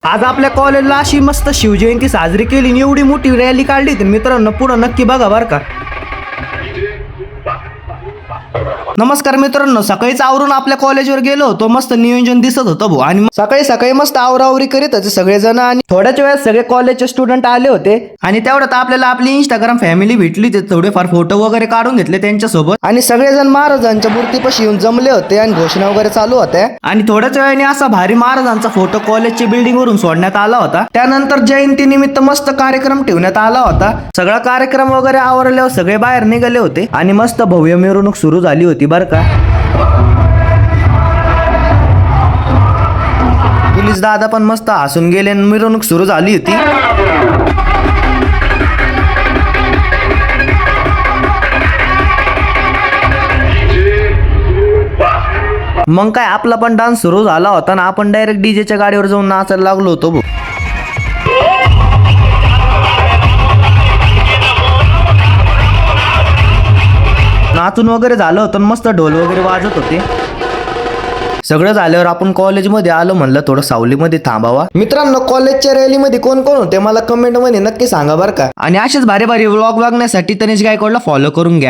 आज आपल्या कॉलेजला अशी मस्त शिवजयंती साजरी केली आणि एवढी मोठी रॅली काढली तर मित्रांनो पुढे नक्की बघा बरं का. नमस्कार मित्रांनो, सकाळीच आवरून आपल्या कॉलेजवर गेलो होतो. मस्त नियोजन दिसत होतं भाऊ. आणि सकाळी सकाळी मस्त आवरावरी करीत होते सगळेजण आणि थोड्याच वेळात सगळे कॉलेजचे स्टुडंट आले होते. आणि तेवढ्यात आपल्याला आपली इंस्टाग्राम फॅमिली भेटली. ते थोडेफार फोटो वगैरे काढून घेतले त्यांच्यासोबत. आणि सगळेजण महाराजांच्या मूर्तीपाशी येऊन जमले होते आणि घोषणा वगैरे चालू होत्या. आणि थोड्याच वेळाने असा भारी महाराजांचा फोटो कॉलेजच्या बिल्डिंग वरून सोडण्यात आला होता. त्यानंतर जयंती निमित्त मस्त कार्यक्रम ठेवण्यात आला होता. सगळा कार्यक्रम वगैरे आवरल्यावर सगळे बाहेर निघाले होते आणि मस्त भव्य मिरवणूक सुरू झाली होती बरं का. पोलीस दादा पण मस्त हसून गेले आणि मिरवणूक सुरू झाली होती. मग काय आपला पण डान्स सुरू झाला होता ना आपण डायरेक्ट डीजेच्या गाडीवर जाऊन नाचायला लागलो होतो भाऊ. नाचून वगैरे झालं होतं, मस्त ढोल वगैरे वाजत होते. सगळं झाल्यावर आपण कॉलेजमध्ये आलो. म्हणलं थोडं सावलीमध्ये थांबावा. मित्रांनो, कॉलेजच्या रॅलीमध्ये कोण कोण होते मला कमेंट मध्ये नक्की सांगा बरं का. आणि असेच भारी भारी व्लॉग बघण्यासाठी तनिष गायकवाडला फॉलो करून घ्या.